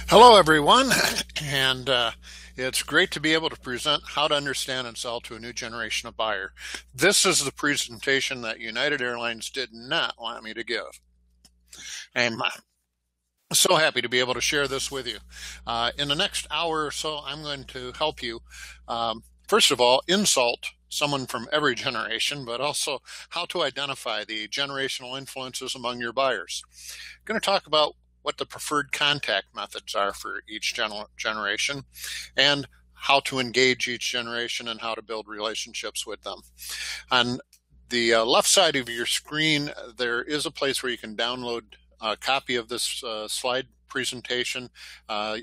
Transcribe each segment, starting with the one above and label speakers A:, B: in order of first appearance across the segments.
A: Hello, everyone, and it's great to be able to present how to understand and sell to a new generation of buyer. This is the presentation that United Airlines did not want me to give. I'm so happy to be able to share this with you. In the next hour or so, I'm going to help you, first of all, insult someone from every generation, but also how to identify the generational influences among your buyers. I'm going to talk about what the preferred contact methods are for each generation and how to engage each generation and how to build relationships with them. On the left side of your screen, there is a place where you can download a copy of this slide presentation.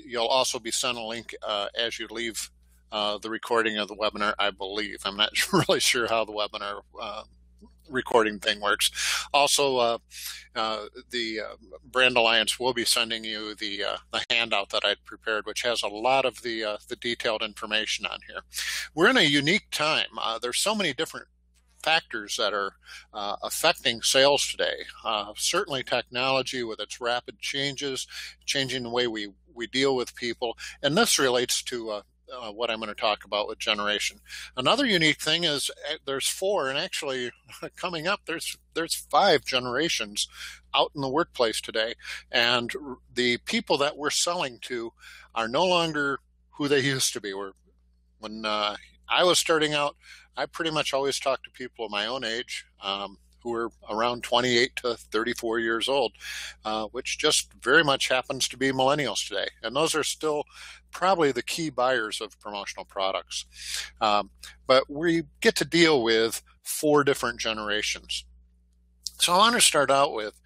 A: You'll also be sent a link as you leave the recording of the webinar, I believe. I'm not really sure how the webinar recording thing works. Also, the Brand Alliance will be sending you the handout that I'd prepared, which has a lot of the detailed information on here. We're in a unique time. There's so many different factors that are affecting sales today. Certainly technology with its rapid changes, changing the way we deal with people, and this relates to what I'm going to talk about with generation. Another unique thing is there's four, and actually coming up there's 5 generations out in the workplace today, and the people that we're selling to are no longer who they used to be. When I was starting out, I pretty much always talked to people of my own age, who were around 28 to 34 years old, which just very much happens to be millennials today. And those are still probably the key buyers of promotional products. But we get to deal with 4 different generations. So I want to start out with,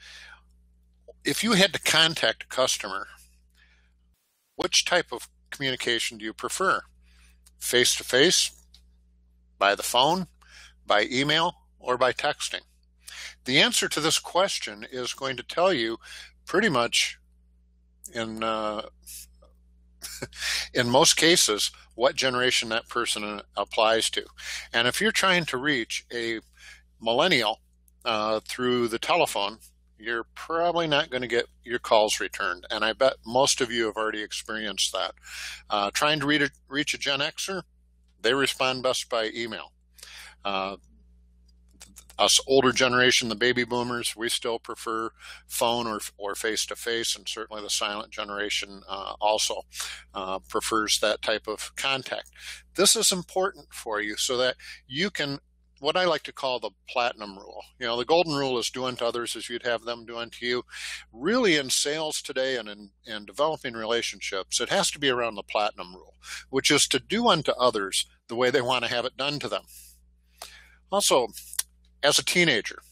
A: if you had to contact a customer, which type of communication do you prefer? Face-to-face, by the phone, by email, or by texting? The answer to this question is going to tell you pretty much in most cases what generation that person applies to. And if you're trying to reach a millennial through the telephone, you're probably not going to get your calls returned. And I bet most of you have already experienced that. Trying to reach a Gen Xer, they respond best by email. Us older generation, the baby boomers, we still prefer phone or face-to-face, and certainly the silent generation also prefers that type of contact. This is important for you so that you can, what I like to call the platinum rule. You know, the golden rule is do unto others as you'd have them do unto you. Really, in sales today and in developing relationships, it has to be around the platinum rule, which is to do unto others the way they want to have it done to them. Also, as a teenager,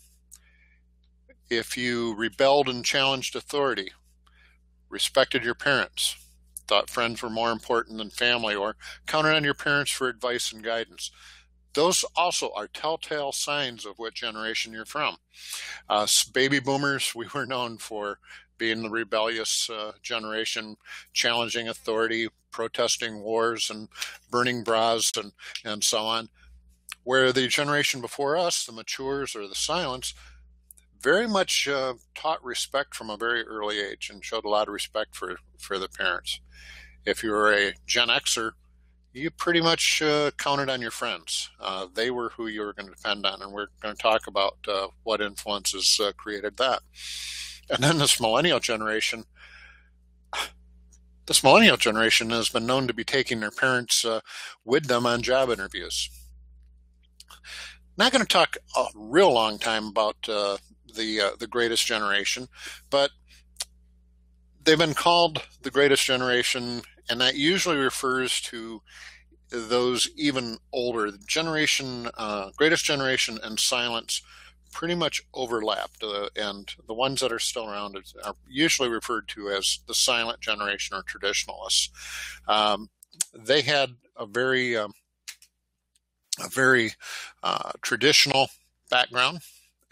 A: if you rebelled and challenged authority, respected your parents, thought friends were more important than family, or counted on your parents for advice and guidance, those also are telltale signs of what generation you're from. Baby boomers, we were known for being the rebellious generation, challenging authority, protesting wars, and burning bras, and so on. Where the generation before us, the matures or the silents, very much taught respect from a very early age and showed a lot of respect for the parents. If you were a Gen Xer, you pretty much counted on your friends. They were who you were going to depend on, and we're going to talk about what influences created that. And then this millennial generation has been known to be taking their parents with them on job interviews. Not going to talk a real long time about the greatest generation, but they've been called the greatest generation, and that usually refers to those even older. The greatest generation and silence pretty much overlapped, and the ones that are still around are usually referred to as the silent generation or traditionalists. They had a very traditional background,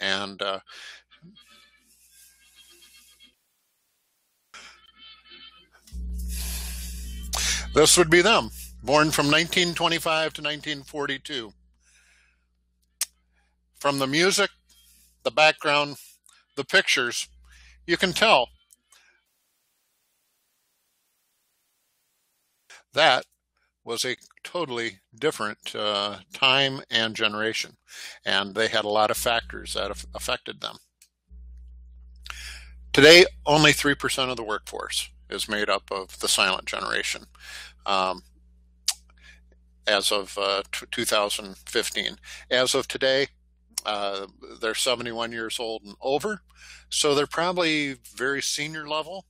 A: and this would be them, born from 1925 to 1942. From the music, the background, the pictures, you can tell That was a totally different time and generation, and they had a lot of factors that affected them. Today, only 3% of the workforce is made up of the silent generation. Um, as of 2015. As of today, they're 71 years old and over, so they're probably very senior level,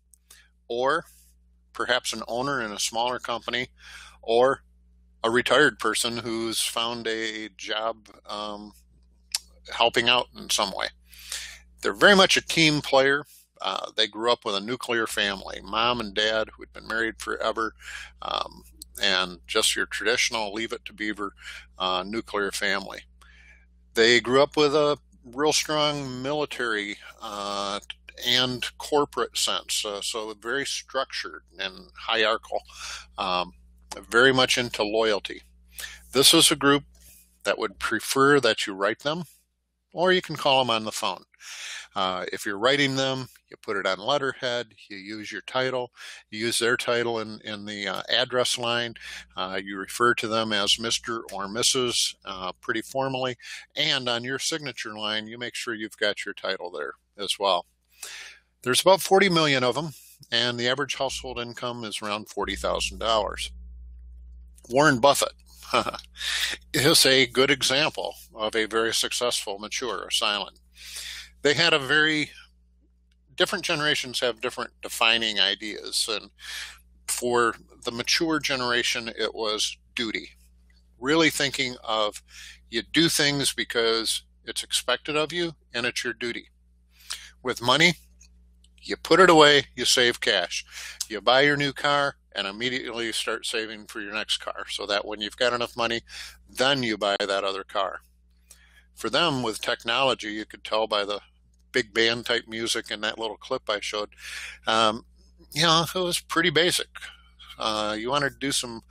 A: or perhaps an owner in a smaller company, or a retired person who's found a job helping out in some way. They're very much a team player. They grew up with a nuclear family, mom and dad who had been married forever, and just your traditional leave it to beaver nuclear family. They grew up with a real strong military and corporate sense, so very structured and hierarchical, very much into loyalty. This is a group that would prefer that you write them, or you can call them on the phone. If you're writing them, you put it on letterhead, you use your title, you use their title in the address line, you refer to them as Mr. or Mrs. Pretty formally, and on your signature line, you make sure you've got your title there as well. There's about 40 million of them, and the average household income is around $40,000. Warren Buffett is a good example of a very successful, mature, or silent. They had a very different generations have different defining ideas, and for the mature generation, it was duty. Really thinking of you do things because it's expected of you and it's your duty. With money, you put it away, you save cash. You buy your new car and immediately start saving for your next car, so that when you've got enough money, then you buy that other car. For them, with technology, you could tell by the big band type music in that little clip I showed, it was pretty basic. You wanted to do some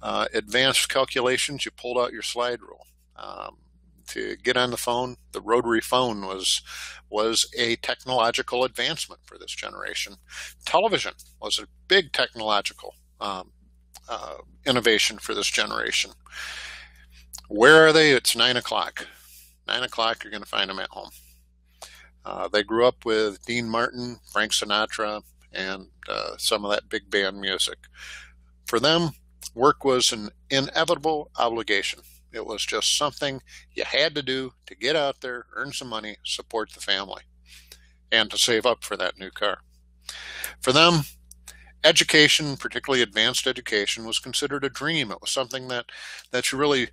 A: advanced calculations, you pulled out your slide rule. To get on the phone, the rotary phone was a technological advancement for this generation. Television was a big technological innovation for this generation. Where are they? It's 9 o'clock. 9 o'clock, you're going to find them at home. They grew up with Dean Martin, Frank Sinatra, and some of that big band music. For them, work was an inevitable obligation. It was just something you had to do to get out there, earn some money, support the family, and to save up for that new car. For them, education, particularly advanced education, was considered a dream. It was something that you really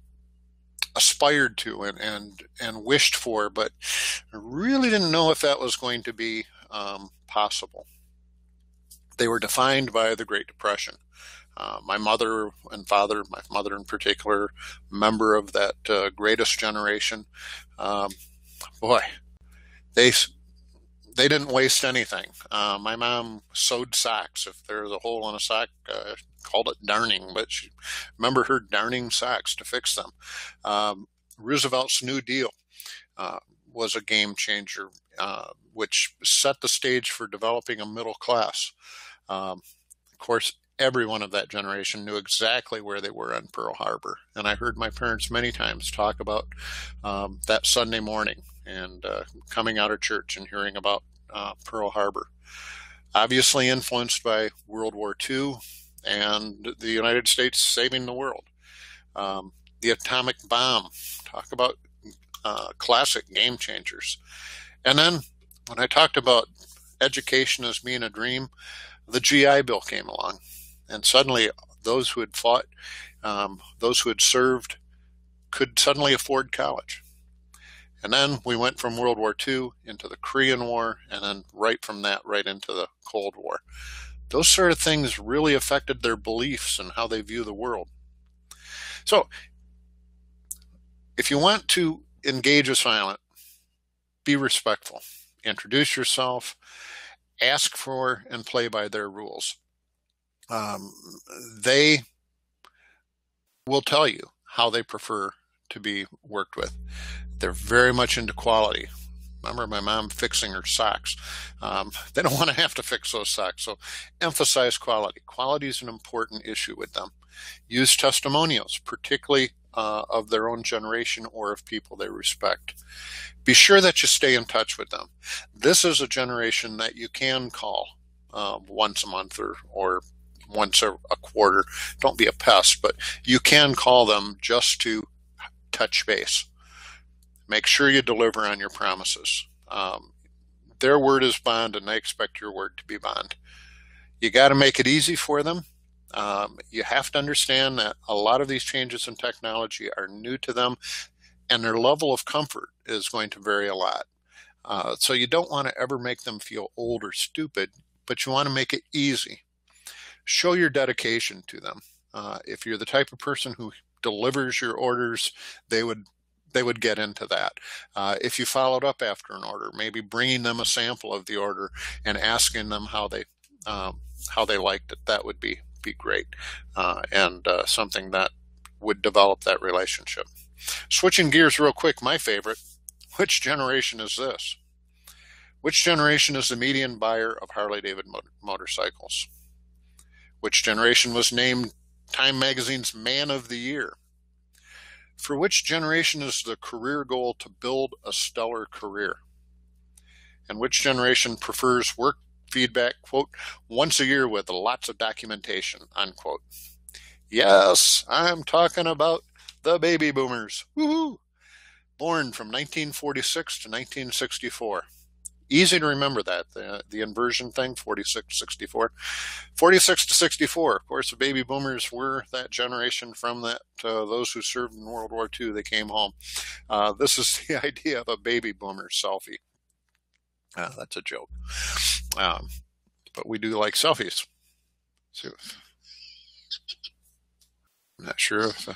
A: aspired to and wished for, but really didn't know if that was going to be possible. They were defined by the Great Depression. My mother and father, my mother in particular, member of that greatest generation, boy, they didn't waste anything. My mom sewed socks. If there was a hole in a sock, called it darning, but she remember her darning socks to fix them. Roosevelt's New Deal was a game changer, which set the stage for developing a middle class. Of course, everyone of that generation knew exactly where they were on Pearl Harbor. And I heard my parents many times talk about that Sunday morning and coming out of church and hearing about Pearl Harbor. Obviously influenced by World War II and the United States saving the world. The atomic bomb, talk about classic game changers. And then when I talked about education as being a dream, the GI Bill came along. And suddenly those who had fought, those who had served, could suddenly afford college. And then we went from World War II into the Korean War, and then right from that right into the Cold War. Those sort of things really affected their beliefs and how they view the world. So if you want to engage a silent, be respectful. Introduce yourself, ask for and play by their rules. They will tell you how they prefer to be worked with. They're very much into quality. Remember my mom fixing her socks. They don't want to have to fix those socks, so emphasize quality. Quality is an important issue with them. Use testimonials, particularly of their own generation or of people they respect. Be sure that you stay in touch with them. This is a generation that you can call once a month or once a quarter. Don't be a pest, but you can call them just to touch base. Make sure you deliver on your promises. Their word is bond, and they expect your word to be bond. You got to make it easy for them. You have to understand that a lot of these changes in technology are new to them, and their level of comfort is going to vary a lot. So you don't want to ever make them feel old or stupid, but you want to make it easy. Show your dedication to them. If you're the type of person who delivers your orders, they would get into that. If you followed up after an order, maybe bringing them a sample of the order and asking them how they liked it, that would be great, and something that would develop that relationship. Switching gears real quick, my favorite, which generation is this? Which generation is the median buyer of Harley-Davidson motorcycles? Which generation was named Time Magazine's Man of the Year? For which generation is the career goal to build a stellar career? And which generation prefers work feedback, quote, once a year with lots of documentation, unquote? Yes, I'm talking about the baby boomers. Woohoo! Born from 1946 to 1964. Easy to remember that, the inversion thing, 46, 64. 46 to 64, of course, the baby boomers were that generation from that those who served in World War II. They came home. This is the idea of a baby boomer selfie. That's a joke. But we do like selfies. So, I'm not sure if...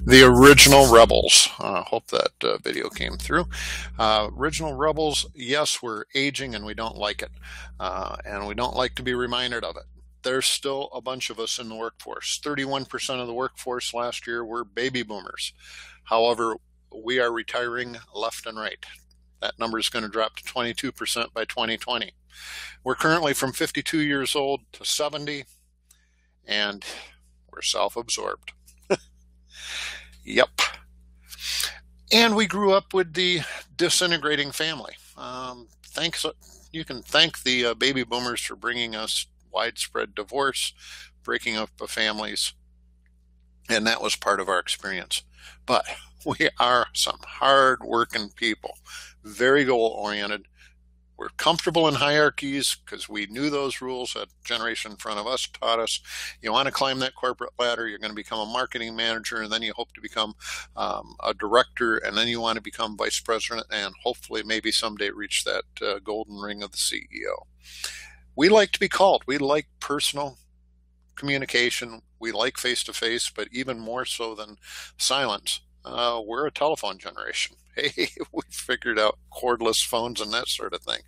A: The original Rebels. I hope that video came through. Original Rebels, yes, we're aging and we don't like it. And we don't like to be reminded of it. There's still a bunch of us in the workforce. 31% of the workforce last year were baby boomers. However, we are retiring left and right. That number is going to drop to 22% by 2020. We're currently from 52 years old to 70, and we're self-absorbed. Yep. And we grew up with the disintegrating family. You can thank the baby boomers for bringing us widespread divorce, breaking up of families, and that was part of our experience. But we are some hard-working people, very goal-oriented. We're comfortable in hierarchies because we knew those rules that generation in front of us taught us. You want to climb that corporate ladder, you're going to become a marketing manager, and then you hope to become a director, and then you want to become vice president, and hopefully maybe someday reach that golden ring of the CEO. We like to be called. We like personal communication. We like face-to-face, but even more so than silence. We're a telephone generation. Hey, we figured out cordless phones and that sort of thing.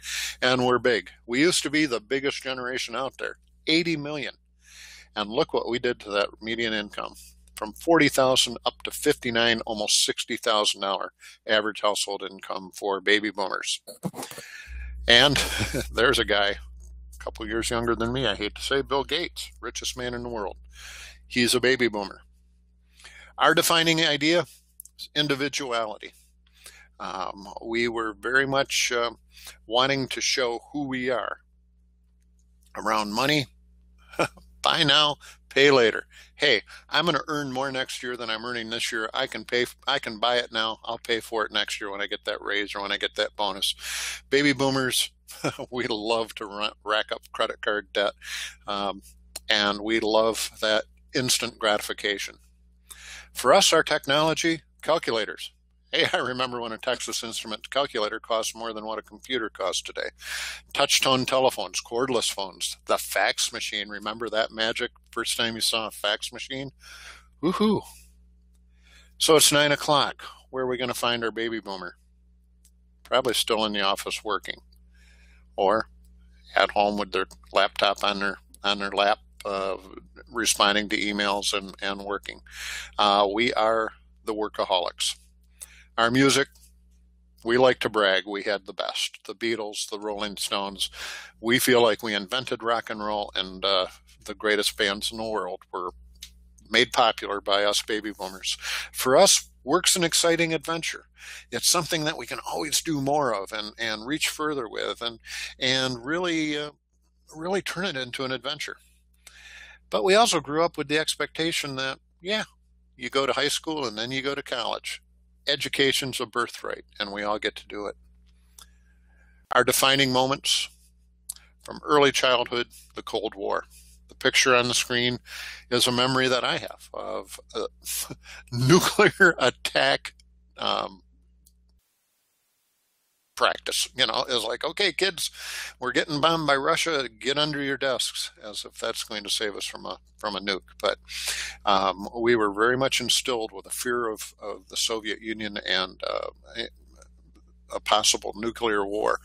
A: And we're big. We used to be the biggest generation out there, 80 million. And look what we did to that median income. From $40,000 up to $59,000, almost $60,000 average household income for baby boomers. And there's a guy, a couple years younger than me, I hate to say, Bill Gates, richest man in the world. He's a baby boomer. Our defining idea is individuality. We were very much wanting to show who we are. Around money, buy now, Pay later. Hey, I'm going to earn more next year than I'm earning this year. I can buy it now. I'll pay for it next year when I get that raise or when I get that bonus. Baby boomers, we love to rack up credit card debt, and we love that instant gratification. For us, our technology, calculators. Hey, I remember when a Texas Instruments calculator cost more than what a computer costs today. Touch-tone telephones, cordless phones, the fax machine. Remember that magic first time you saw a fax machine? Woohoo! So it's 9 o'clock. Where are we going to find our baby boomer? Probably still in the office working, or at home with their laptop on their lap, responding to emails and working. We are the workaholics. Our music, we like to brag we had the best. The Beatles, the Rolling Stones. We feel like we invented rock and roll, and the greatest bands in the world were made popular by us baby boomers. For us, work's an exciting adventure. It's something that we can always do more of and reach further with and really turn it into an adventure. But we also grew up with the expectation that, yeah, you go to high school and then you go to college. Education's a birthright, and we all get to do it. Our defining moments from early childhood, the Cold War. The picture on the screen is a memory that I have of a nuclear attack practice. It's like, okay, kids, we're getting bombed by Russia. Get under your desks, as if that's going to save us from a nuke. But we were very much instilled with a fear of the Soviet Union and a possible nuclear war.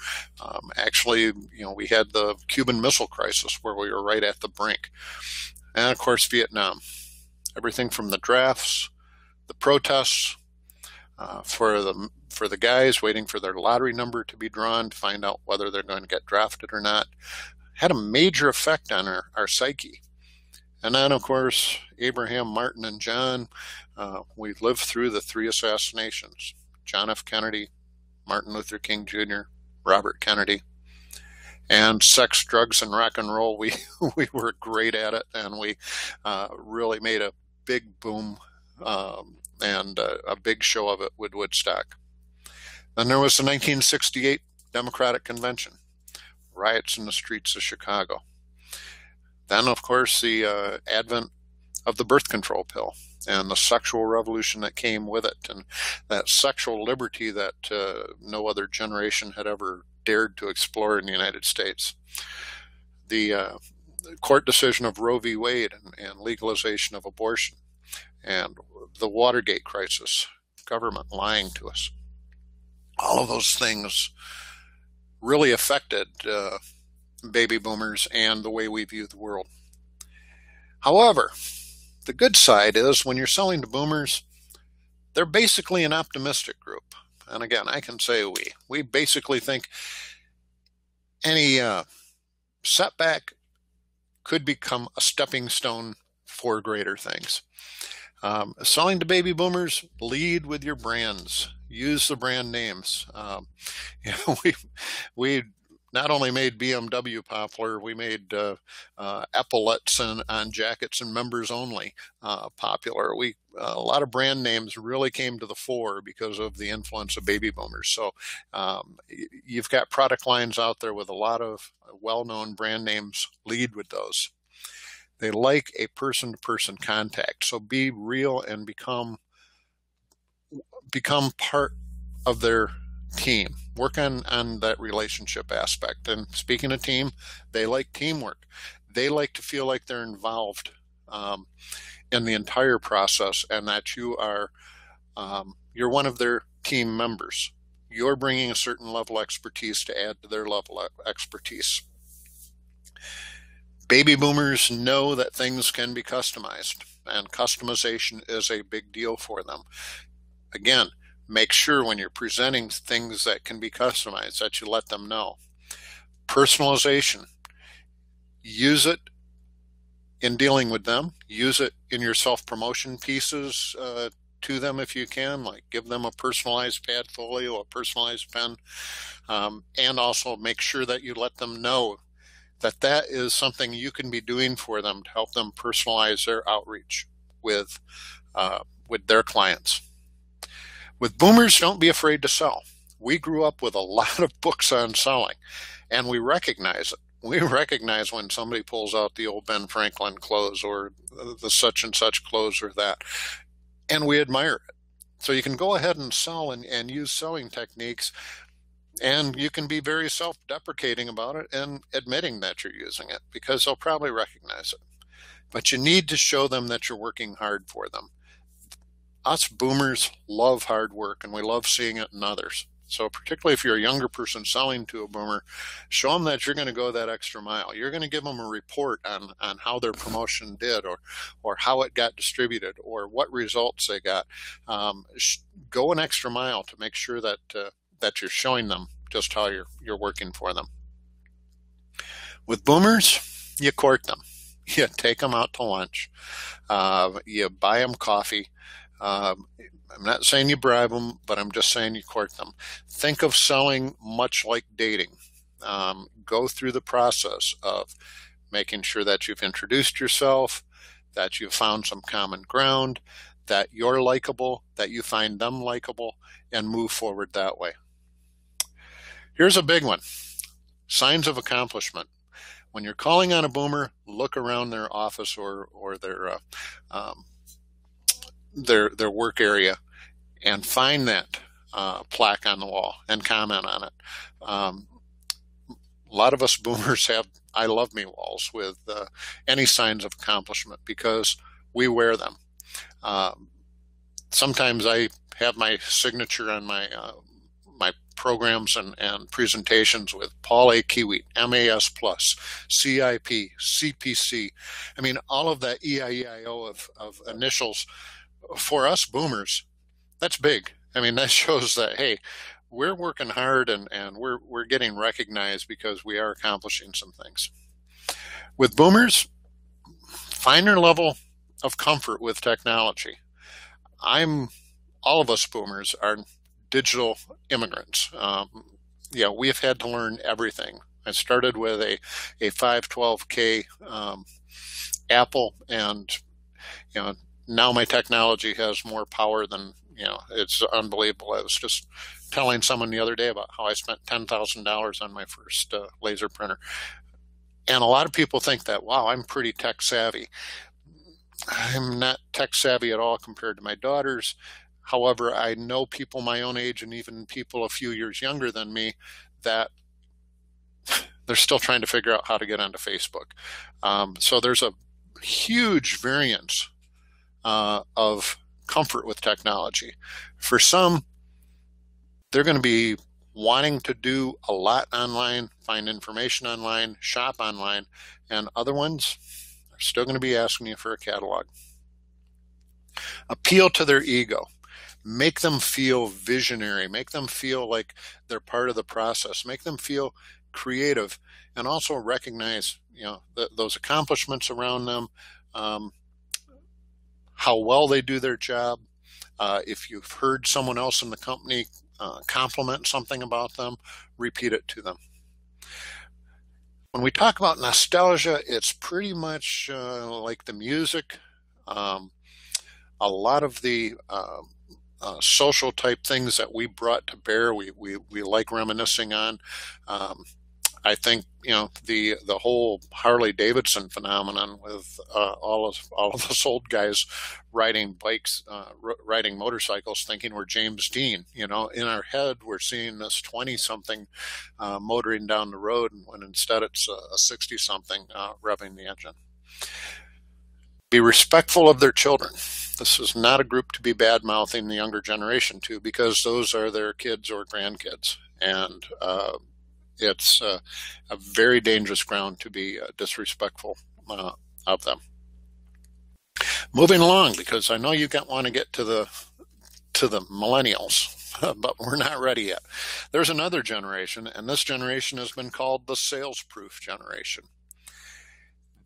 A: Actually, we had the Cuban Missile Crisis where we were right at the brink. And of course, Vietnam. Everything from the drafts, the protests, for the guys waiting for their lottery number to be drawn to find out whether they're going to get drafted or not, had a major effect on our psyche. And then, of course, Abraham, Martin, and John, we lived through the 3 assassinations. John F. Kennedy, Martin Luther King Jr., Robert Kennedy. And sex, drugs, and rock and roll, we were great at it, and we really made a big boom and a big show of it with Woodstock. Then there was the 1968 Democratic Convention, riots in the streets of Chicago. Then, of course, the advent of the birth control pill and the sexual revolution that came with it, and that sexual liberty that no other generation had ever dared to explore in the United States. The court decision of Roe v. Wade and legalization of abortion, and the Watergate crisis, government lying to us. All of those things really affected baby boomers and the way we view the world. However, the good side is when you're selling to boomers, they're basically an optimistic group. And again, I can say we basically think any setback could become a stepping stone for greater things. Selling to baby boomers, lead with your brands. Use the brand names. We not only made BMW popular, we made epaulets on jackets and members only popular. A lot of brand names really came to the fore because of the influence of baby boomers. So you've got product lines out there with a lot of well-known brand names. Lead with those. They like a person-to-person contact. So be real and become part of their team. Work on that relationship aspect. And speaking of team, they like teamwork. They like to feel like they're involved in the entire process, and that you're one of their team members. You're bringing a certain level of expertise to add to their level of expertise. Baby boomers know that things can be customized, and customization is a big deal for them. Again, make sure when you're presenting things that can be customized that you let them know. Personalization. Use it in dealing with them. Use it in your self-promotion pieces to them if you can, like give them a personalized pad folio, a personalized pen, and also make sure that you let them know that is something you can be doing for them to help them personalize their outreach with their clients. With boomers, don't be afraid to sell. We grew up with a lot of books on selling, and we recognize it. We recognize when somebody pulls out the old Ben Franklin close or the such and such close or that, and we admire it. So you can go ahead and sell and use selling techniques, and you can be very self-deprecating about it and admitting that you're using it, because they'll probably recognize it. But you need to show them that you're working hard for them. Us boomers love hard work, and we love seeing it in others. So particularly if you're a younger person selling to a boomer, show them that you're going to go that extra mile. You're going to give them a report on how their promotion did, or how it got distributed, or what results they got. Go an extra mile to make sure that you're showing them just how you're working for them. With boomers, you court them. You take them out to lunch. You buy them coffee. I'm not saying you bribe them, but I'm just saying you court them. Think of selling much like dating. Go through the process of making sure that you've introduced yourself, that you've found some common ground, that you're likable, that you find them likable, and move forward that way. Here's a big one. Signs of accomplishment. When you're calling on a boomer, look around their office or their work area and find that plaque on the wall and comment on it. A lot of us boomers have I love me walls with any signs of accomplishment because we wear them. Sometimes I have my signature on my programs and presentations with Paul A. Kiewit, MAS+, CIP, CPC. I mean, all of that EIEIO of initials. For us boomers, that's big. I mean, that shows that, hey, we're working hard and we're getting recognized because we are accomplishing some things. With boomers, find their level of comfort with technology. All of us boomers are digital immigrants. We've had to learn everything. I started with a 512K Apple, and now my technology has more power than, it's unbelievable. I was just telling someone the other day about how I spent $10,000 on my first laser printer. And a lot of people think that, wow, I'm pretty tech savvy. I'm not tech savvy at all compared to my daughters. However, I know people my own age and even people a few years younger than me that they're still trying to figure out how to get onto Facebook. So there's a huge variance of comfort with technology. For some, they're going to be wanting to do a lot online, find information online, shop online, and other ones are still going to be asking you for a catalog. Appeal to their ego. Make them feel visionary. Make them feel like they're part of the process. Make them feel creative, and also recognize, those accomplishments around them, how well they do their job. If you've heard someone else in the company compliment something about them, repeat it to them. When we talk about nostalgia, it's pretty much like the music. A lot of the social type things that we brought to bear, we like reminiscing on. I think the whole Harley Davidson phenomenon with all of us old guys riding bikes, riding motorcycles, thinking we're James Dean. In our head we're seeing this 20-something motoring down the road, when instead it's a 60-something revving the engine. Be respectful of their children. This is not a group to be bad-mouthing the younger generation to, because those are their kids or grandkids, and it's a very dangerous ground to be disrespectful of them. Moving along, because I know you want to get to the millennials, but we're not ready yet. There's another generation, and this generation has been called the sales-proof generation.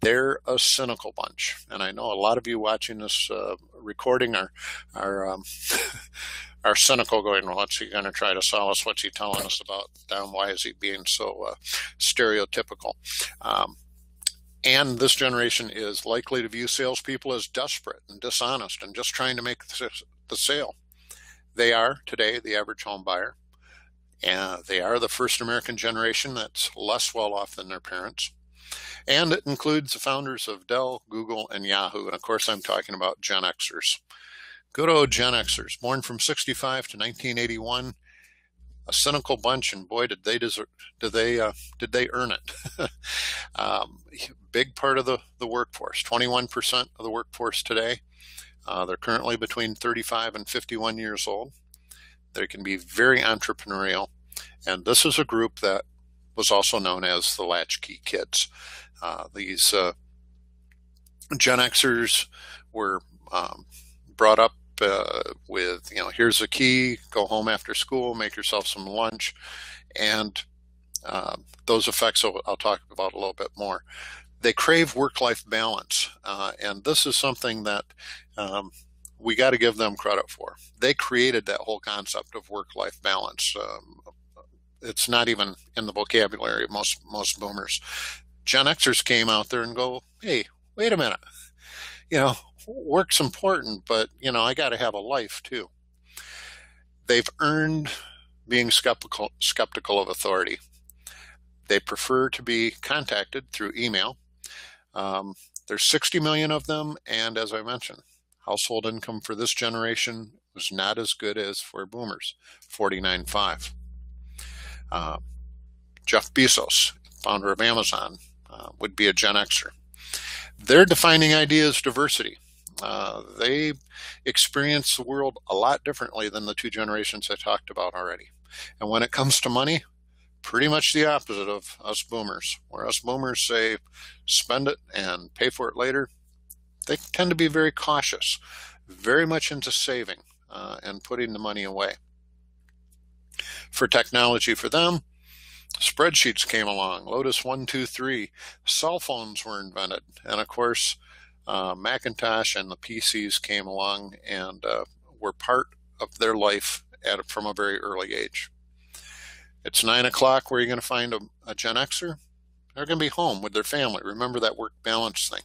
A: They're a cynical bunch. And I know a lot of you watching this recording are are cynical, going, well, what's he going to try to sell us? What's he telling us about them? Why is he being so stereotypical? And this generation is likely to view salespeople as desperate and dishonest and just trying to make the sale. They are, today, the average home buyer. And they are the first American generation that's less well off than their parents. And it includes the founders of Dell, Google, and Yahoo. And of course, I'm talking about Gen Xers. Good old Gen Xers, born from 65 to 1981. A cynical bunch, and boy, did they earn it. Big part of the workforce, 21% of the workforce today. They're currently between 35 and 51 years old. They can be very entrepreneurial, and this is a group that was also known as the latchkey kids. These Gen Xers were brought up with, here's a key, go home after school, make yourself some lunch, and those effects I'll talk about a little bit more. They crave work-life balance, and this is something that we got to give them credit for. They created that whole concept of work-life balance. It's not even in the vocabulary of most boomers. Gen Xers came out there and go, hey, wait a minute. Work's important, but, I got to have a life too. They've earned being skeptical of authority. They prefer to be contacted through email. There's 60 million of them, and as I mentioned, household income for this generation was not as good as for boomers, 49.5. Jeff Bezos, founder of Amazon, would be a Gen Xer. Their defining idea is diversity. They experience the world a lot differently than the two generations I talked about already. And when it comes to money, pretty much the opposite of us boomers. Where us boomers say, spend it and pay for it later, they tend to be very cautious, very much into saving and putting the money away. For technology for them, spreadsheets came along, Lotus 1, 2, 3, cell phones were invented, and of course, Macintosh and the PCs came along and were part of their life from a very early age. It's 9 o'clock. Where are you going to find a Gen Xer? They're going to be home with their family. Remember that work balance thing.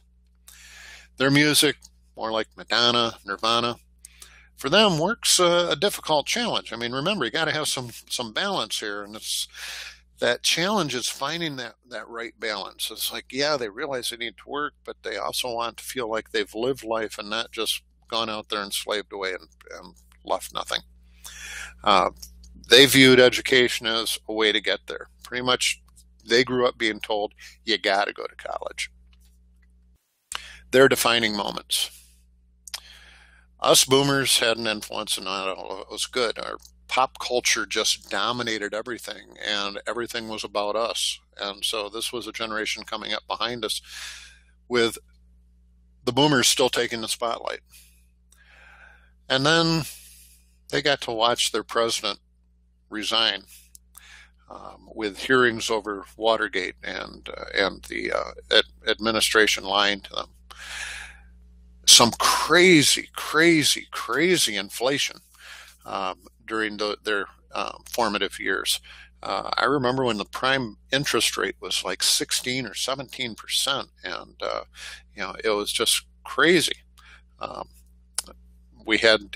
A: Their music, more like Madonna, Nirvana. For them, work's a difficult challenge. I mean, remember, you got to have some balance here, and that challenge is finding that right balance. It's like, yeah, they realize they need to work, but they also want to feel like they've lived life and not just gone out there and slaved away and left nothing. They viewed education as a way to get there. Pretty much, they grew up being told, you got to go to college. Their defining moments. Us boomers had an influence, and not all of it was good. Our pop culture just dominated everything, and everything was about us. And so this was a generation coming up behind us with the boomers still taking the spotlight. And then they got to watch their president resign with hearings over Watergate and the administration lying to them. Some crazy inflation during their formative years. I remember when the prime interest rate was like 16 or 17%, and it was just crazy. We had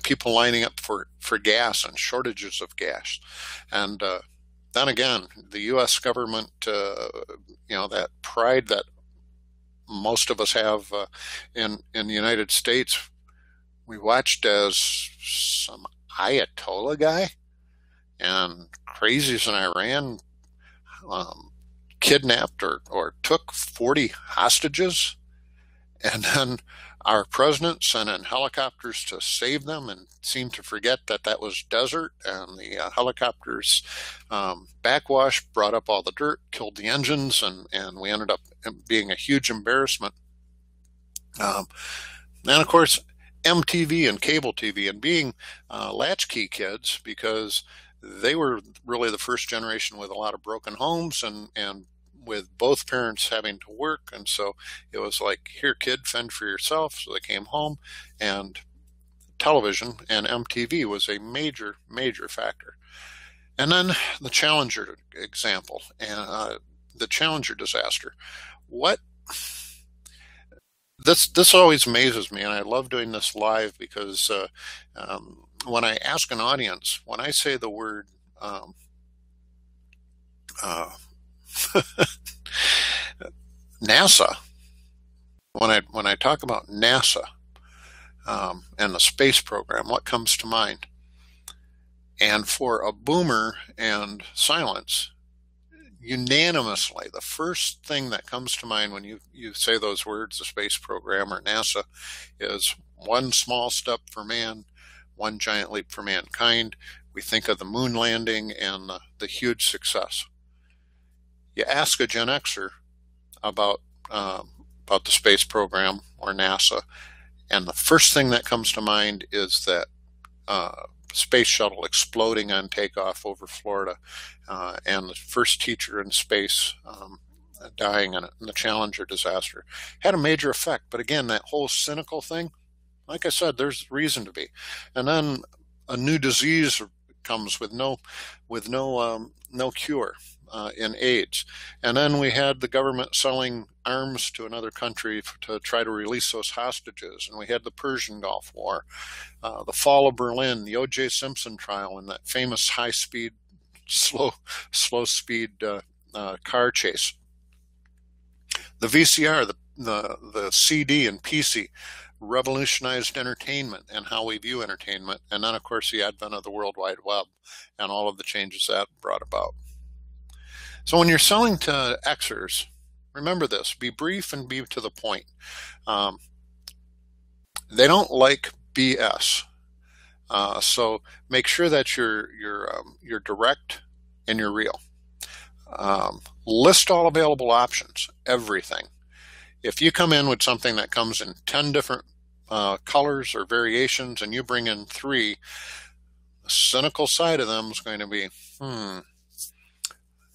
A: people lining up for gas and shortages of gas, and then again, the U.S. government, that pride that most of us have in the United States, we watched as some Ayatollah guy and crazies in Iran kidnapped or took 40 hostages, and then our president sent in helicopters to save them and seemed to forget that was desert, and the helicopters backwash, brought up all the dirt, killed the engines, and we ended up being a huge embarrassment. And of course, MTV and cable TV, and being latchkey kids, because they were really the first generation with a lot of broken homes and with both parents having to work. And so it was like, here, kid, fend for yourself. So they came home, and television and MTV was a major, major factor. And then the Challenger example and the Challenger disaster. What this always amazes me, and I love doing this live because when I ask an audience, when I say the word uh, NASA, when I talk about NASA and the space program, what comes to mind? And for a boomer and silence, unanimously, the first thing that comes to mind when you say those words, the space program or NASA, is one small step for man, one giant leap for mankind. We think of the moon landing and the huge success. You ask a Gen Xer about the space program or NASA, and the first thing that comes to mind is that space shuttle exploding on takeoff over Florida, and the first teacher in space dying in the Challenger disaster. Had a major effect, but again, that whole cynical thing, like I said, there's reason to be. And then a new disease comes with no cure in AIDS. And then we had the government selling arms to another country to try to release those hostages. And we had the Persian Gulf War, the fall of Berlin, the O.J. Simpson trial, and that famous high-speed, slow-speed car chase. The VCR, the CD and PC revolutionized entertainment and how we view entertainment. And then, of course, the advent of the World Wide Web and all of the changes that brought about. So when you're selling to Xers, remember this: be brief and be to the point. They don't like BS, so make sure that you're direct and you're real. List all available options, everything. If you come in with something that comes in 10 different colors or variations, and you bring in 3, the cynical side of them is going to be,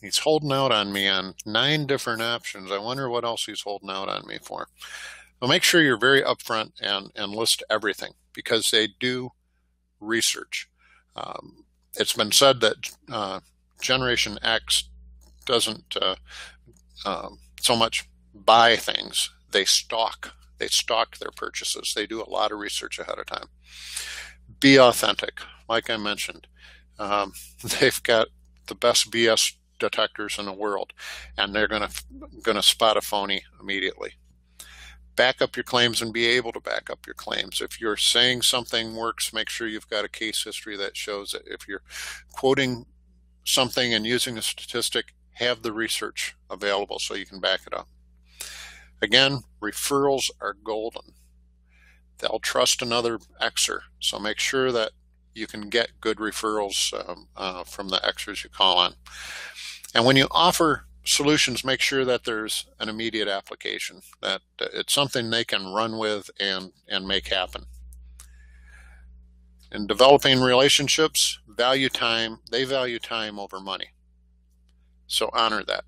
A: he's holding out on me on 9 different options. I wonder what else he's holding out on me for. So make sure you're very upfront and list everything, because they do research. It's been said that Generation X doesn't so much buy things. They stalk their purchases. They do a lot of research ahead of time. Be authentic. Like I mentioned, they've got the best BS detectors in the world, and they're going to spot a phony immediately. Back up your claims and be able to back up your claims. If you're saying something works, make sure you've got a case history that shows it. If you're quoting something and using a statistic, have the research available so you can back it up. Again, referrals are golden. They'll trust another Xer, so make sure that you can get good referrals from the Xers you call on. And when you offer solutions, make sure that there's an immediate application, that it's something they can run with and make happen. In developing relationships, value time. They value time over money. So honor that.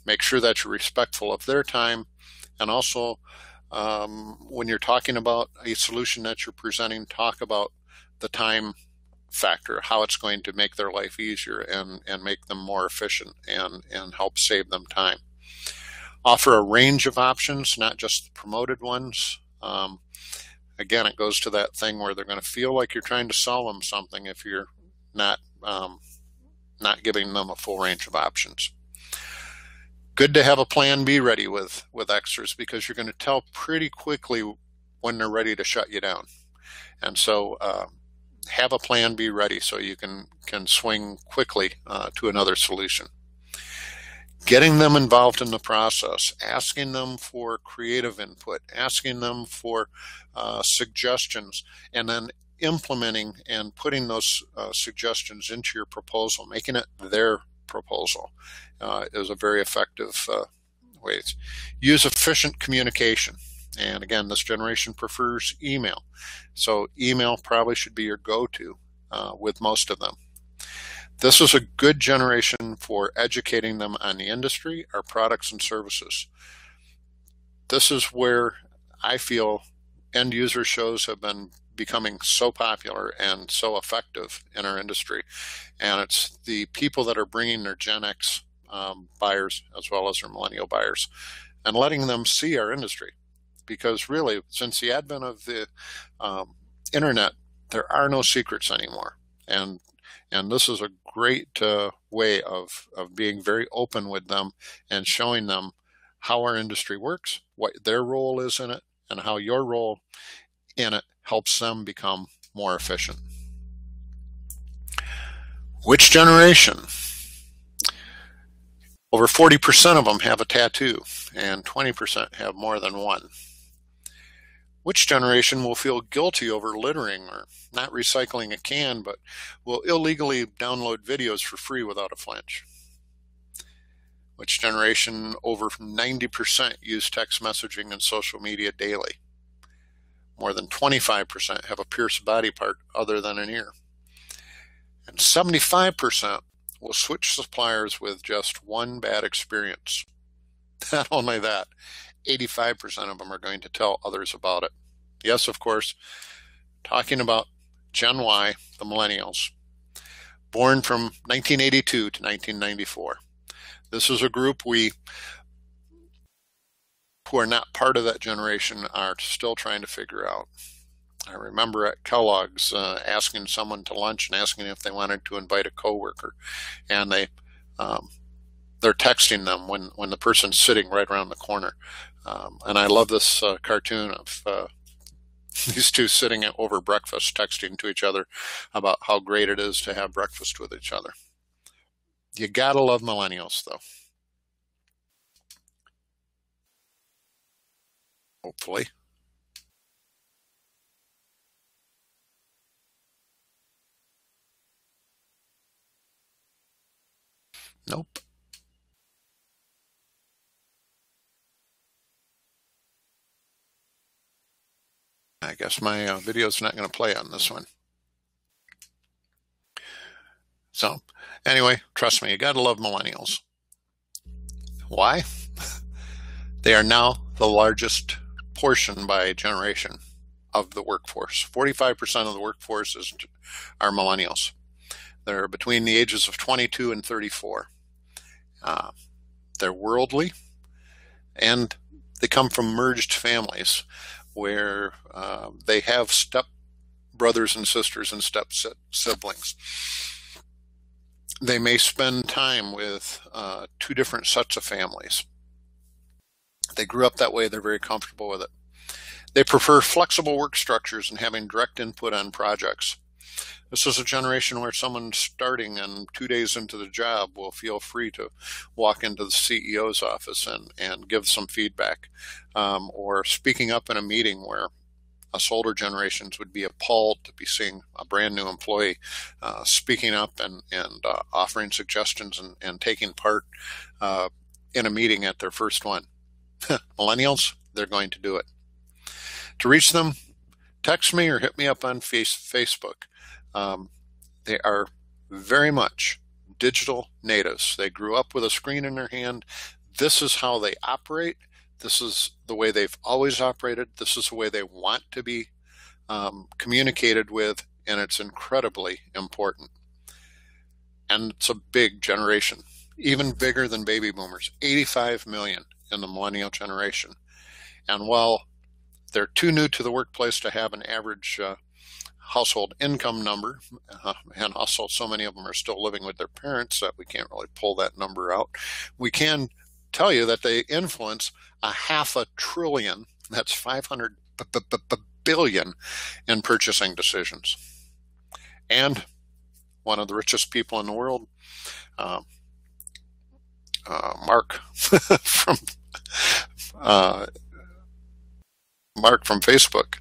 A: Make sure that you're respectful of their time. And also, when you're talking about a solution that you're presenting, talk about the time factor, how it's going to make their life easier and make them more efficient and help save them time. Offer a range of options, not just promoted ones. Again, it goes to that thing where they're going to feel like you're trying to sell them something if you're not giving them a full range of options. Good to have a plan B ready with Xers, because you're going to tell pretty quickly when they're ready to shut you down. And so have a plan B ready so you can swing quickly to another solution. Getting them involved in the process, asking them for creative input, asking them for suggestions, and then implementing and putting those suggestions into your proposal, making it their proposal is a very effective way. Use efficient communication. And again, this generation prefers email. So email probably should be your go-to with most of them. This is a good generation for educating them on the industry, our products and services. This is where I feel end user shows have been becoming so popular and so effective in our industry. And it's the people that are bringing their Gen X buyers as well as their millennial buyers and letting them see our industry. Because really, since the advent of the internet, there are no secrets anymore. And this is a great way of being very open with them and showing them how our industry works, what their role is in it, and how your role in it helps them become more efficient. Which generation? Over 40% of them have a tattoo, and 20% have more than one. Which generation will feel guilty over littering or not recycling a can, but will illegally download videos for free without a flinch? Which generation over 90% use text messaging and social media daily? More than 25% have a pierced body part other than an ear. And 75% will switch suppliers with just one bad experience. Not only that, 85% of them are going to tell others about it. Yes, of course, talking about Gen Y, the millennials, born from 1982 to 1994. This is a group who are not part of that generation are still trying to figure out. I remember at Kellogg's asking someone to lunch and asking if they wanted to invite a coworker, and they're texting them when the person's sitting right around the corner. And I love this cartoon of these two sitting over breakfast texting to each other about how great it is to have breakfast with each other. You gotta love millennials, though. Hopefully. Nope. I guess my video's not going to play on this one. So anyway, trust me, you got to love millennials. Why? They are now the largest portion by generation of the workforce. 45% of the workforce are millennials. They're between the ages of 22 and 34. They're worldly, and they come from merged families where they have step brothers and sisters and step siblings. They may spend time with two different sets of families. They grew up that way. They're very comfortable with it. They prefer flexible work structures and having direct input on projects. This is a generation where someone starting and 2 days into the job will feel free to walk into the CEO's office and give some feedback, or speaking up in a meeting where us older generations would be appalled to be seeing a brand new employee speaking up and offering suggestions and taking part in a meeting at their first one. Millennials, they're going to do it. To reach them, text me or hit me up on Facebook. They are very much digital natives. They grew up with a screen in their hand. This is how they operate. This is the way they've always operated. This is the way they want to be communicated with, and it's incredibly important. And it's a big generation, even bigger than baby boomers, 85 million in the millennial generation. And while they're too new to the workplace to have an average household income number, and also so many of them are still living with their parents that we can't really pull that number out, we can tell you that they influence $500 billion, that's 500 billion, in purchasing decisions. And one of the richest people in the world, Mark from Facebook,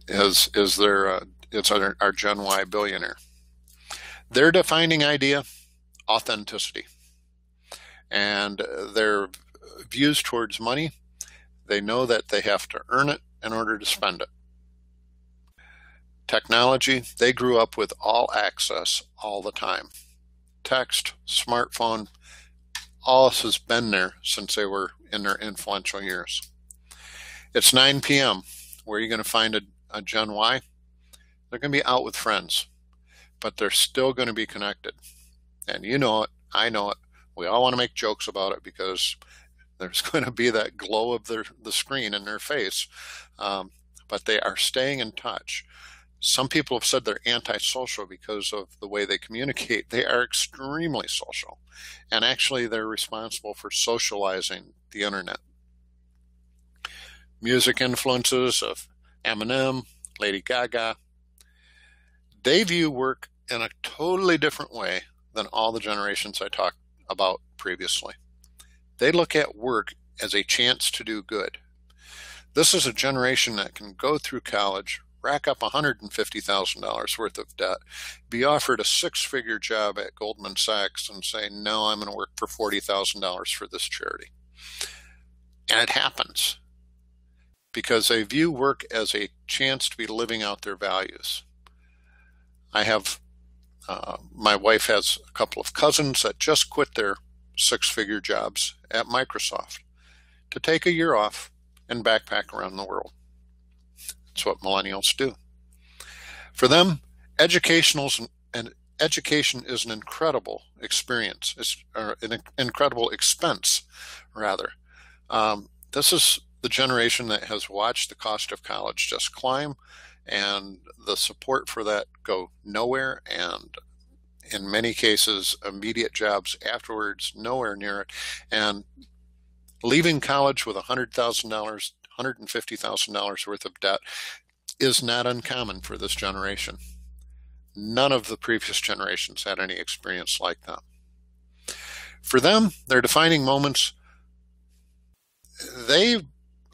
A: is their it's our Gen Y billionaire. Their defining idea, authenticity, and their views towards money. They know that they have to earn it in order to spend it. Technology, they grew up with all access all the time. Text, smartphone, all this has been there since they were in their influential years. It's 9 p.m. Where are you going to find a Gen Y? They're going to be out with friends, but they're still going to be connected. And you know it, I know it. We all want to make jokes about it because there's going to be that glow of the screen in their face. But they are staying in touch. Some people have said they're antisocial because of the way they communicate. They are extremely social. And actually, they're responsible for socializing the internet. Music influences of Eminem, Lady Gaga, they view work in a totally different way than all the generations I talked about previously. They look at work as a chance to do good. This is a generation that can go through college, rack up $150,000 worth of debt, be offered a six-figure job at Goldman Sachs and say, no, I'm going to work for $40,000 for this charity. And it happens because they view work as a chance to be living out their values. I have, my wife has a couple of cousins that just quit their six-figure jobs at Microsoft to take a year off and backpack around the world. That's what millennials do. For them, education is an incredible experience. It's an incredible expense, rather. This is the generation that has watched the cost of college just climb and the support for that go nowhere, and in many cases, immediate jobs afterwards, nowhere near it. And leaving college with $100,000, $150,000 worth of debt is not uncommon for this generation. None of the previous generations had any experience like that. For them, their defining moments, they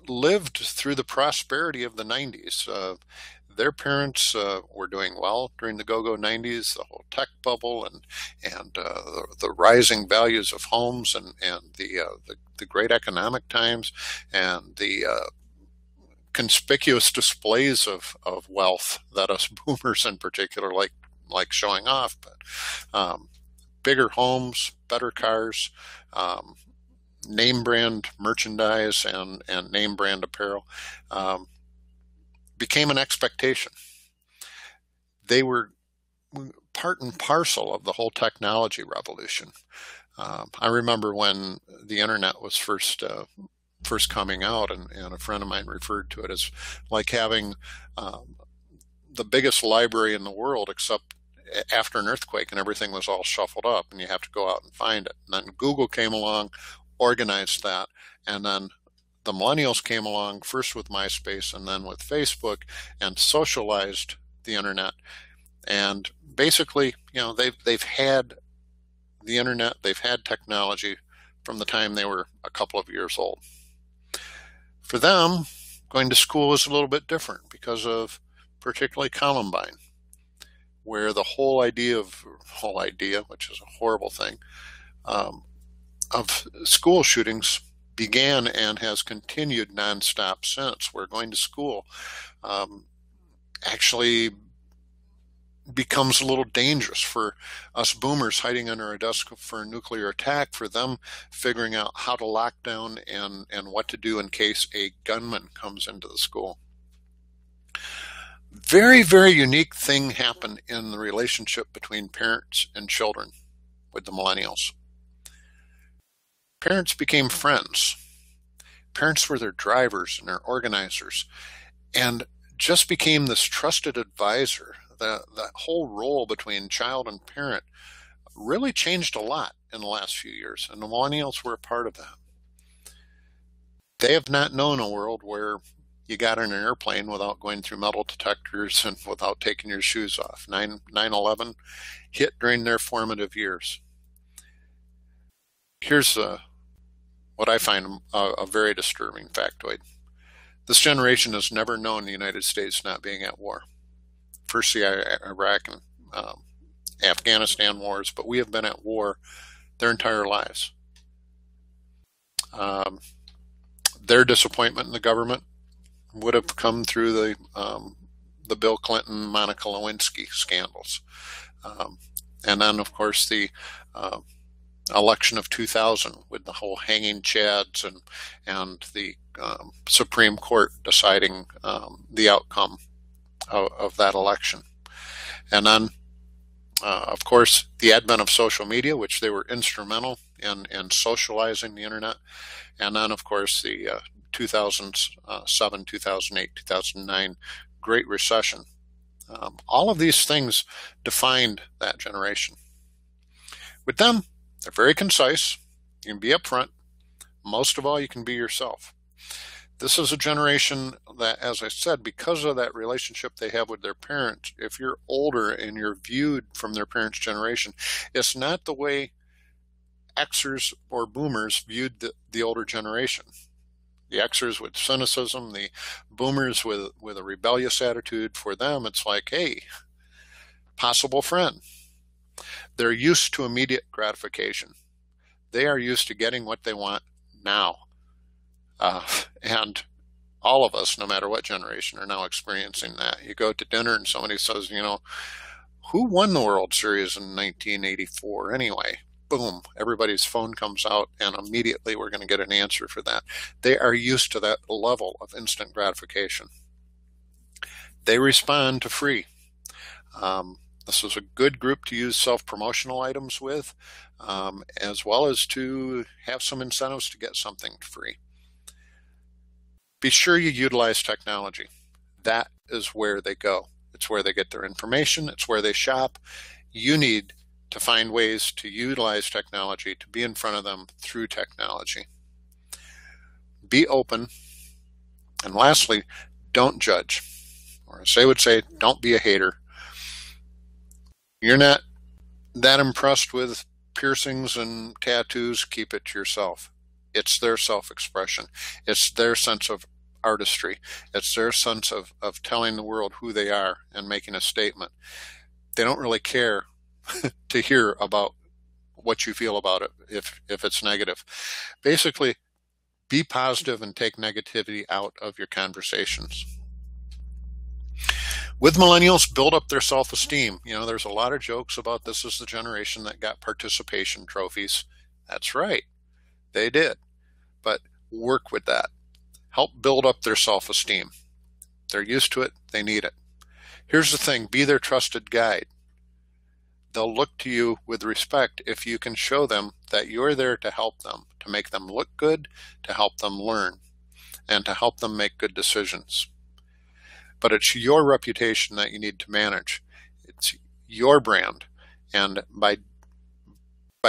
A: lived through the prosperity of the 90s. Their parents were doing well during the go-go 90s, the whole tech bubble, and the rising values of homes, and the great economic times, and the conspicuous displays of wealth that us boomers in particular like showing off. But bigger homes, better cars, name brand merchandise, and name brand apparel became an expectation. They were part and parcel of the whole technology revolution. I remember when the internet was first coming out, and a friend of mine referred to it as like having the biggest library in the world, except after an earthquake and everything was all shuffled up and you have to go out and find it. And then Google came along, organized that, and then the millennials came along first with MySpace and then with Facebook and socialized the internet. And basically, they've had the internet, they've had technology from the time they were a couple of years old. For them, going to school is a little bit different because of particularly Columbine, where the whole idea, which is a horrible thing, of school shootings began and has continued nonstop since. Where going to school actually becomes a little dangerous for us boomers hiding under a desk for a nuclear attack, for them figuring out how to lock down and what to do in case a gunman comes into the school. Very, very unique thing happened in the relationship between parents and children with the millennials. Parents became friends. Parents were their drivers and their organizers, and just became this trusted advisor. That whole role between child and parent really changed a lot in the last few years, and the millennials were a part of that. They have not known a world where you got in an airplane without going through metal detectors and without taking your shoes off. 9/11 hit during their formative years. Here's what I find a very disturbing factoid. This generation has never known the United States not being at war. First the Iraq and Afghanistan wars, but we have been at war their entire lives. Their disappointment in the government would have come through the Bill Clinton, Monica Lewinsky scandals. And then, of course, the election of 2000 with the whole hanging chads and the Supreme Court deciding the outcome of that election. And then, of course, the advent of social media, which they were instrumental in socializing the internet. And then, of course, the 2007, 2008, 2009 Great Recession. All of these things defined that generation. With them, they're very concise. You can be upfront. Most of all, you can be yourself. This is a generation that, as I said, because of that relationship they have with their parents, if you're older and you're viewed from their parents' generation, it's not the way Xers or boomers viewed the older generation. The Xers with cynicism, the boomers with a rebellious attitude. For them, it's like, hey, possible friend. They're used to immediate gratification. They are used to getting what they want now. And all of us, no matter what generation, are now experiencing that. You go to dinner and somebody says, who won the World Series in 1984 anyway? Boom, everybody's phone comes out and immediately we're going to get an answer for that. They are used to that level of instant gratification. They respond to free. This is a good group to use self-promotional items with, as well as to have some incentives to get something free. Be sure you utilize technology. That is where they go. It's where they get their information. It's where they shop. You need to find ways to utilize technology, to be in front of them through technology. Be open. And lastly, don't judge. Or as they would say, don't be a hater. You're not that impressed with piercings and tattoos, keep it to yourself. It's their self-expression. It's their sense of artistry. It's their sense of telling the world who they are and making a statement. They don't really care to hear about what you feel about it if it's negative. Basically, be positive and take negativity out of your conversations. With millennials, build up their self-esteem. There's a lot of jokes about this is the generation that got participation trophies. That's right. They did. But work with that. Help build up their self-esteem. They're used to it. They need it. Here's the thing. Be their trusted guide. They'll look to you with respect if you can show them that you're there to help them, to make them look good, to help them learn, and to help them make good decisions. But it's your reputation that you need to manage. It's your brand. And by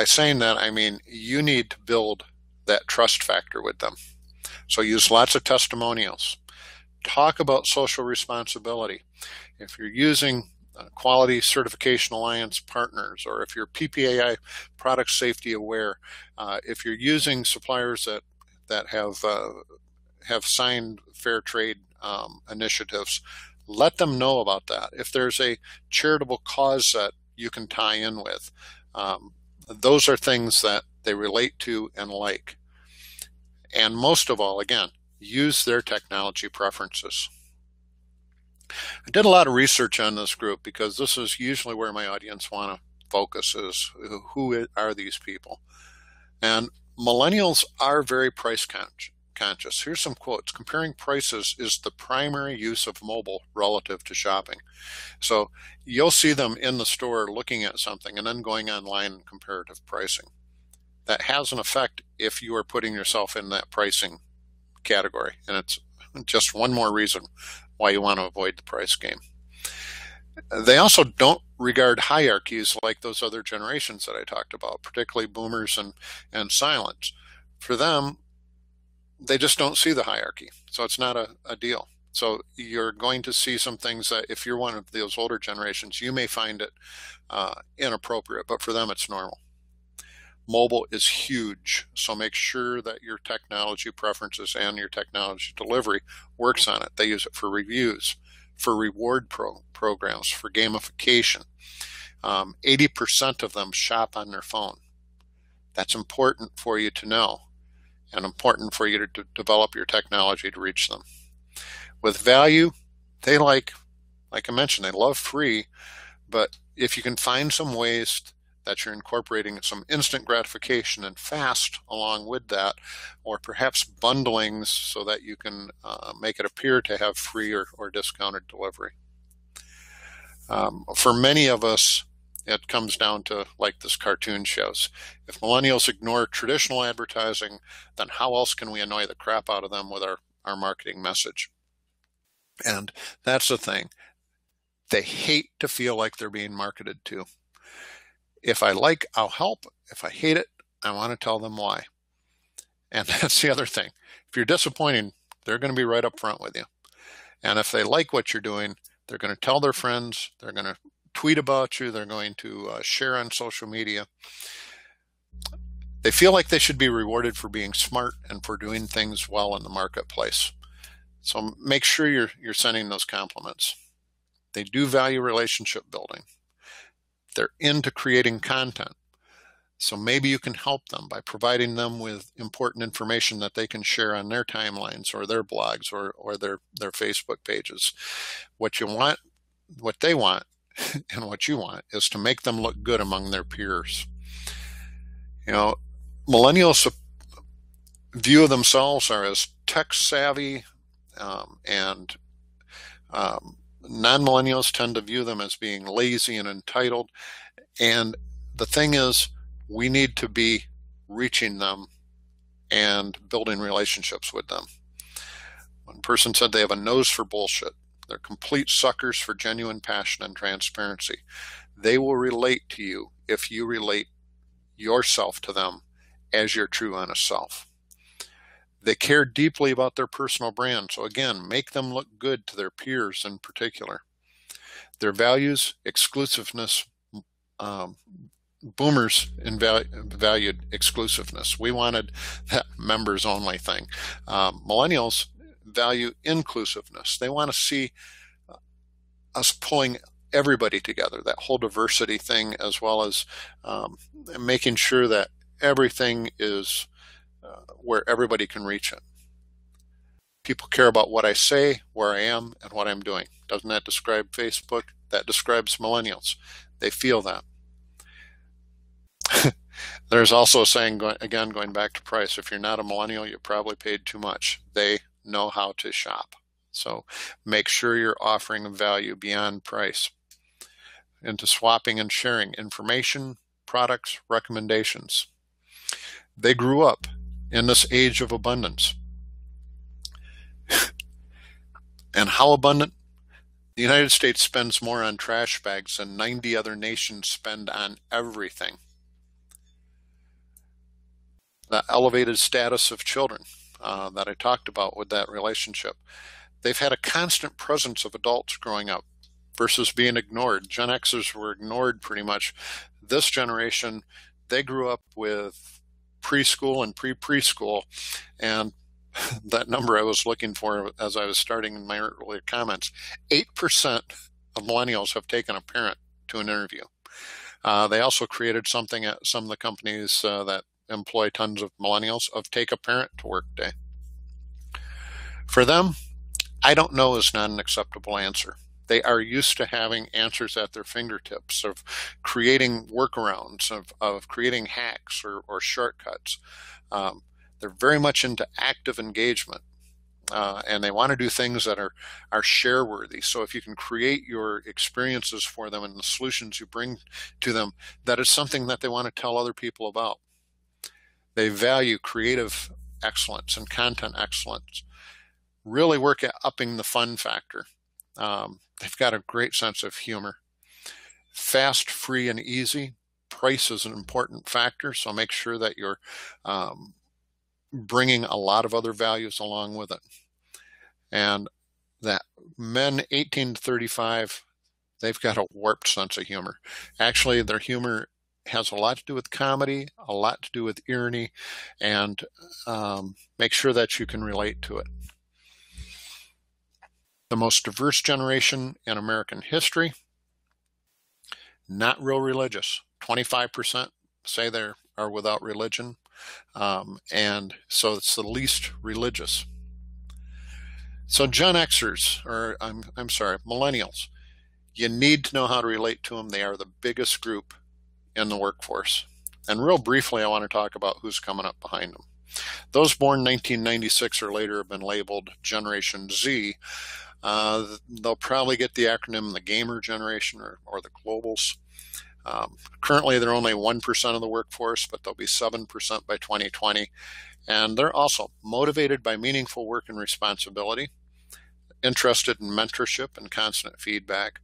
A: saying that, I mean you need to build that trust factor with them. So use lots of testimonials. Talk about social responsibility. If you're using Quality Certification Alliance partners, or if you're PPAI product safety aware, if you're using suppliers that have signed fair trade initiatives, let them know about that. If there's a charitable cause that you can tie in with, those are things that they relate to and like. And most of all, again, use their technology preferences. I did a lot of research on this group because this is usually where my audience want to focus, is who are these people. And millennials are very price conscious. Here's some quotes. Comparing prices is the primary use of mobile relative to shopping. So you'll see them in the store looking at something and then going online and comparative pricing. That has an effect if you are putting yourself in that pricing category. And it's just one more reason why you want to avoid the price game. They also don't regard hierarchies like those other generations that I talked about, particularly boomers and silents. For them, they just don't see the hierarchy. So it's not a deal. So you're going to see some things that if you're one of those older generations, you may find it inappropriate, but for them it's normal. Mobile is huge, so make sure that your technology preferences and your technology delivery works on it. They use it for reviews, for reward programs, for gamification. 80% of them shop on their phone. That's important for you to know and important for you to develop your technology to reach them. With value, they like like I mentioned, they love free, but if you can find some ways that you're incorporating some instant gratification and fast along with that, or perhaps bundling so that you can make it appear to have free or discounted delivery. For many of us, it comes down to like this cartoon shows. If millennials ignore traditional advertising, then how else can we annoy the crap out of them with our marketing message? And that's the thing. They hate to feel like they're being marketed to. If I like, I'll help. If I hate it, I want to tell them why. And that's the other thing. If you're disappointing, they're going to be right up front with you. And if they like what you're doing, they're going to tell their friends, they're going to tweet about you, they're going to share on social media. They feel like they should be rewarded for being smart and for doing things well in the marketplace. So make sure you're sending those compliments. They do value relationship building. They're into creating content. So maybe you can help them by providing them with important information that they can share on their timelines or their blogs or their Facebook pages. What you want, what they want, and what you want is to make them look good among their peers. You know, millennials view themselves are as tech savvy, and non-millennials tend to view them as being lazy and entitled. And the thing is, we need to be reaching them and building relationships with them. One person said they have a nose for bullshit. They're complete suckers for genuine passion and transparency. They will relate to you if you relate yourself to them as your true honest self. They care deeply about their personal brand. So again, make them look good to their peers in particular. Their values, exclusiveness. Boomers valued exclusiveness. We wanted that members only thing. Millennials value inclusiveness. They want to see us pulling everybody together, that whole diversity thing, as well as making sure that everything is where everybody can reach it. People care about what I say, where I am, and what I'm doing. Doesn't that describe Facebook? That describes millennials. They feel that. There's also a saying, again, going back to price, if you're not a millennial, you probably paid too much. They know how to shop. So make sure you're offering value beyond price. Into swapping and sharing information, products, recommendations. They grew up in this age of abundance. And how abundant? The United States spends more on trash bags than 90 other nations spend on everything. The elevated status of children that I talked about with that relationship. They've had a constant presence of adults growing up versus being ignored. Gen Xers were ignored pretty much. This generation, they grew up with preschool and pre-preschool, and that number I was looking for as I was starting in my earlier comments, 8% of millennials have taken a parent to an interview. They also created something at some of the companies that employ tons of millennials of Take a Parent to Work Day. For them, I don't know is not an acceptable answer. They are used to having answers at their fingertips, of creating workarounds, of creating hacks or shortcuts. They're very much into active engagement, and they want to do things that are share worthy. So if you can create your experiences for them and the solutions you bring to them, that is something that they want to tell other people about. They value creative excellence and content excellence. Really work at upping the fun factor. They've got a great sense of humor. Fast, free, and easy. Price is an important factor, so make sure that you're bringing a lot of other values along with it. And that men 18 to 35, they've got a warped sense of humor. Actually, their humor has a lot to do with comedy, a lot to do with irony, and make sure that you can relate to it. The most diverse generation in American history, not real religious. 25% say they are without religion, and so it's the least religious. So Gen Xers, or I'm sorry, millennials, You need to know how to relate to them. They are the biggest group in the workforce. And real briefly, I want to talk about who's coming up behind them. Those born 1996 or later have been labeled Generation Z. They'll probably get the acronym the Gamer Generation or the Globals. Currently, they're only 1% of the workforce, but they'll be 7% by 2020. And they're also motivated by meaningful work and responsibility, interested in mentorship and constant feedback.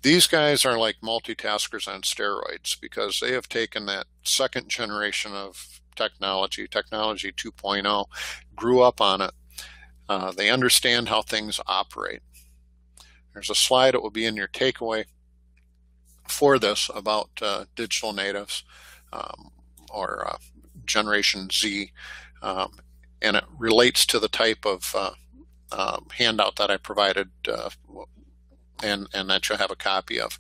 A: These guys are like multitaskers on steroids because they have taken that second generation of technology 2.0, grew up on it. They understand how things operate. There's a slide that will be in your takeaway for this about digital natives or Generation Z, and it relates to the type of handout that I provided and that you'll have a copy of,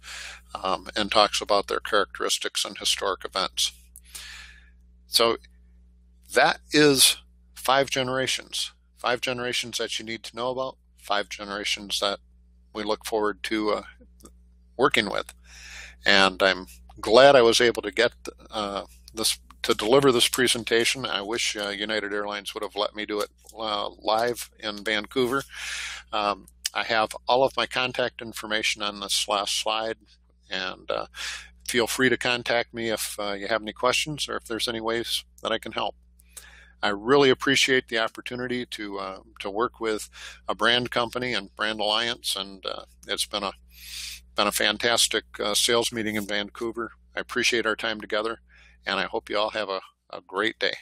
A: and talks about their characteristics and historic events. So that is 5 generations. 5 generations that you need to know about, 5 generations that we look forward to working with. And I'm glad I was able to get to deliver this presentation. I wish United Airlines would have let me do it live in Vancouver. I have all of my contact information on this last slide, and feel free to contact me if you have any questions or if there's any ways that I can help. I really appreciate the opportunity to work with a brand company and brand alliance, and it's been a fantastic sales meeting in Vancouver. I appreciate our time together, and I hope you all have a great day.